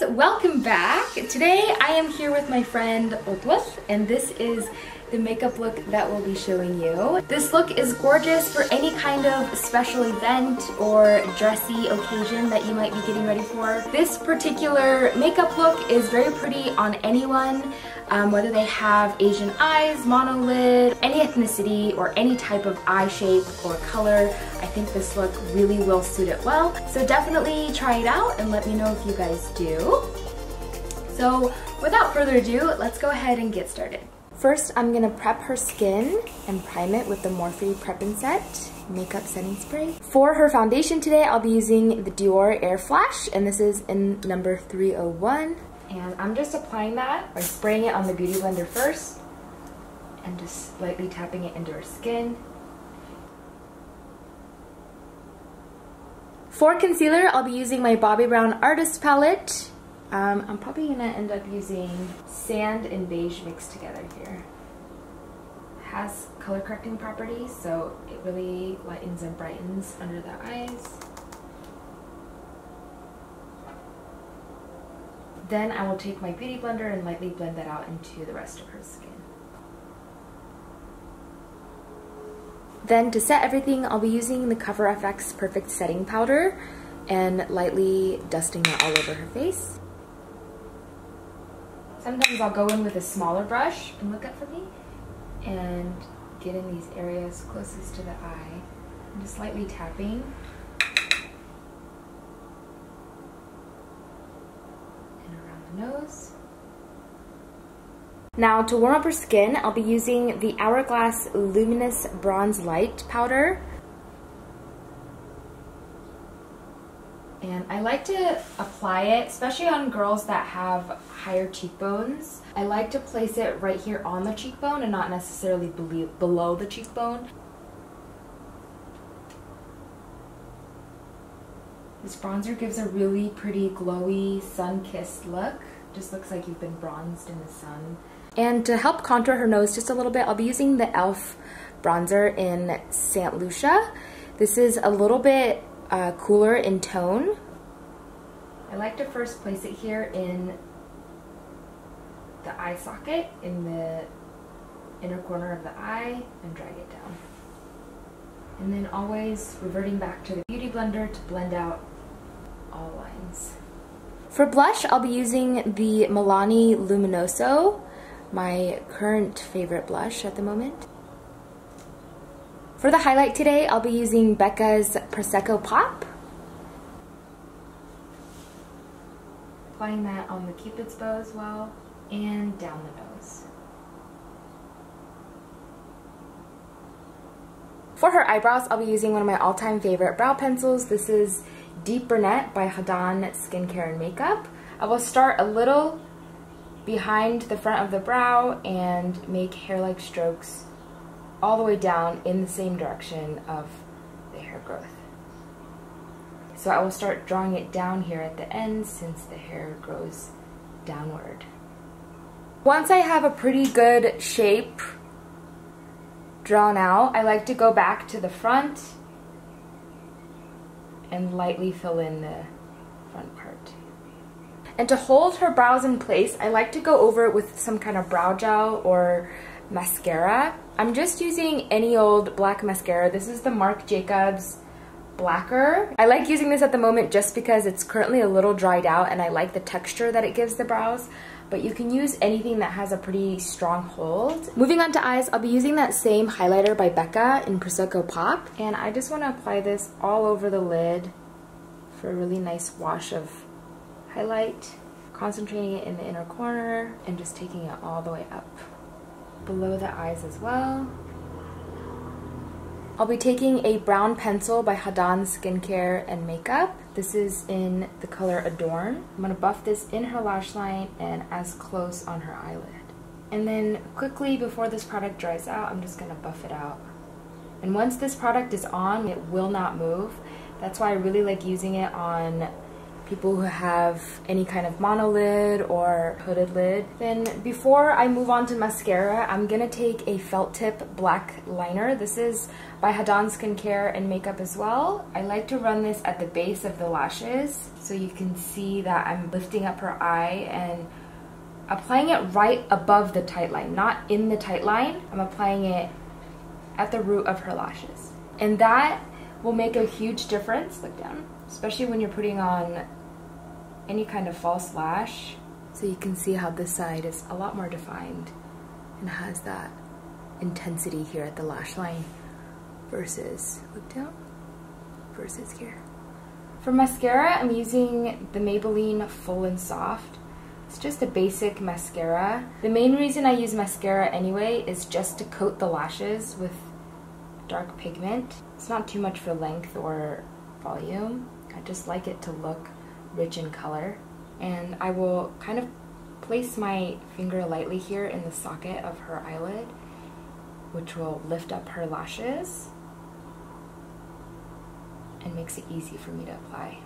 guys, welcome back. Today I am here with my friend Otwas, and this is the makeup look that we'll be showing you. This look is gorgeous for any kind of special event or dressy occasion that you might be getting ready for. This particular makeup look is very pretty on anyone, whether they have Asian eyes, monolid, any ethnicity, or any type of eye shape or color. I think this look really will suit it well. So definitely try it out and let me know if you guys do. So without further ado, let's go ahead and get started. First, I'm gonna prep her skin and prime it with the Morphe Prep and Set Makeup Setting Spray. For her foundation today, I'll be using the Dior Air Flash, and this is in number 301. And I'm just applying that by spraying it on the Beauty Blender first and just lightly tapping it into her skin. For concealer, I'll be using my Bobbie Brown Artist Palette. I'm probably gonna end up using sand and beige mixed together here. It has color correcting properties, so it really lightens and brightens under the eyes. Then I will take my Beauty Blender and lightly blend that out into the rest of her skin. Then to set everything, I'll be using the Cover FX Perfect Setting Powder and lightly dusting that all over her face. Sometimes I'll go in with a smaller brush and look up for me and get in these areas closest to the eye. I'm just lightly tapping. And around the nose. Now to warm up her skin, I'll be using the Hourglass Luminous Bronze Light Powder. And I like to apply it, especially on girls that have higher cheekbones. I like to place it right here on the cheekbone and not necessarily below the cheekbone. This bronzer gives a really pretty glowy, sun-kissed look. Just looks like you've been bronzed in the sun. And to help contour her nose just a little bit, I'll be using the e.l.f. bronzer in St.Lucia. This is a little bit cooler in tone. I like to first place it here in the eye socket, in the inner corner of the eye, and drag it down. And then always reverting back to the Beauty Blender to blend out all lines. For blush, I'll be using the Milani Luminoso, my current favorite blush at the moment. For the highlight today, I'll be using Becca's Processo Pop. Applying that on the Cupid's bow as well, and down the nose. For her eyebrows, I'll be using one of my all-time favorite brow pencils. This is Deep Brunette by Khadaan Skincare and Makeup. I will start a little behind the front of the brow and make hair-like strokes all the way down in the same direction of the hair growth. So I will start drawing it down here at the end since the hair grows downward. Once I have a pretty good shape drawn out, I like to go back to the front and lightly fill in the front part. And to hold her brows in place, I like to go over it with some kind of brow gel or mascara. I'm just using any old black mascara. This is the Marc Jacobs Blacquer. I like using this at the moment just because it's currently a little dried out and I like the texture that it gives the brows, but you can use anything that has a pretty strong hold. Moving on to eyes, I'll be using that same highlighter by Becca in Processo Pop, and I just want to apply this all over the lid for a really nice wash of highlight, concentrating it in the inner corner and just taking it all the way up below the eyes as well. I'll be taking a brown pencil by Khadaan Skincare and Makeup. This is in the color Adorn. I'm going to buff this in her lash line and as close on her eyelid. And then quickly before this product dries out, I'm just going to buff it out. And once this product is on, it will not move. That's why I really like using it on people who have any kind of monolid or hooded lid. Then before I move on to mascara, I'm gonna take a felt tip black liner. This is by Khadaan Skincare and Makeup as well. I like to run this at the base of the lashes so you can see that I'm lifting up her eye and applying it right above the tight line, not in the tight line. I'm applying it at the root of her lashes. And that will make a huge difference, look down, especially when you're putting on any kind of false lash. So you can see how this side is a lot more defined and has that intensity here at the lash line versus, look down, versus here. For mascara, I'm using the Maybelline Full and Soft. It's just a basic mascara. The main reason I use mascara anyway is just to coat the lashes with dark pigment. It's not too much for length or volume. I just like it to look rich in color. And I will kind of place my finger lightly here in the socket of her eyelid, which will lift up her lashes and makes it easy for me to apply.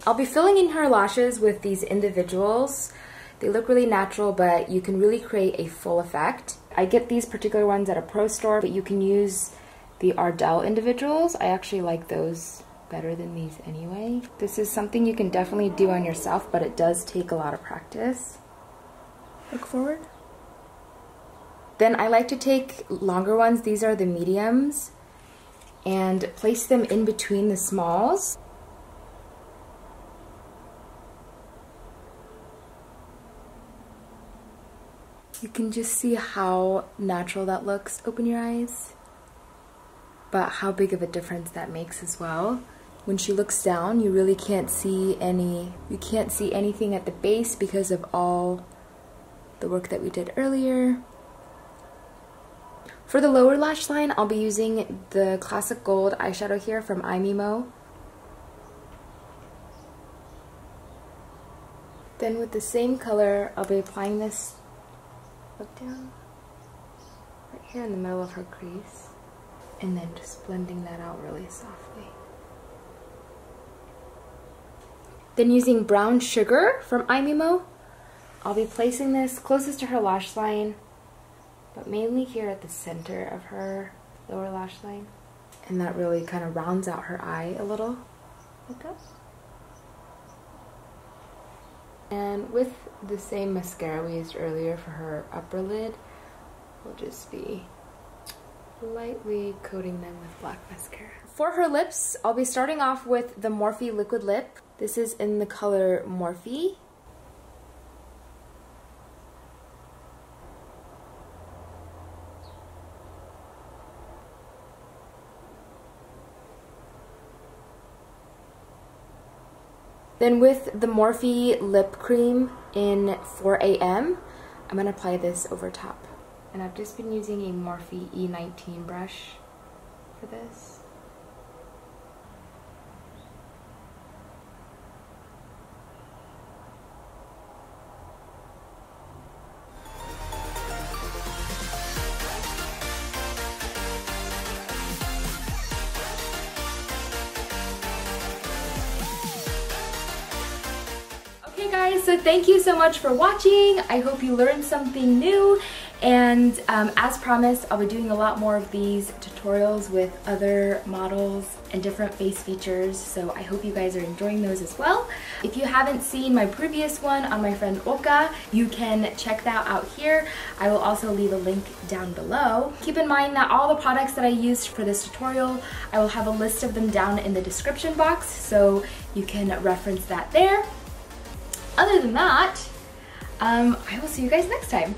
I'll be filling in her lashes with these individuals. They look really natural, but you can really create a full effect. I get these particular ones at a pro store, but you can use the Ardell individuals. I actually like those better than these anyway. This is something you can definitely do on yourself, but it does take a lot of practice. Look forward. Then I like to take longer ones. These are the mediums, and place them in between the smalls. You can just see how natural that looks. Open your eyes. But how big of a difference that makes as well. When she looks down, you really can't see anything at the base because of all the work that we did earlier. For the lower lash line, I'll be using the Classic Gold eyeshadow here from iMimo. Then with the same color, I'll be applying this, look down, right here in the middle of her crease. And then just blending that out really softly. Then using Brown Sugar from iMimo, I'll be placing this closest to her lash line, but mainly here at the center of her lower lash line. And that really kind of rounds out her eye a little. Look up. And with the same mascara we used earlier for her upper lid, we'll just be lightly coating them with black mascara. For her lips, I'll be starting off with the Morphe Liquid Lip. This is in the color Morphe. Then with the Morphe Lip Cream in 4 AM, I'm going to apply this over top. And I've just been using a Morphe E19 brush for this. Okay guys, so thank you so much for watching. I hope you learned something new. And as promised, I'll be doing a lot more of these tutorials with other models and different face features, so I hope you guys are enjoying those as well. If you haven't seen my previous one on my friend Olga, you can check that out here. I will also leave a link down below. Keep in mind that all the products that I used for this tutorial, I will have a list of them down in the description box, so you can reference that there. Other than that, I will see you guys next time.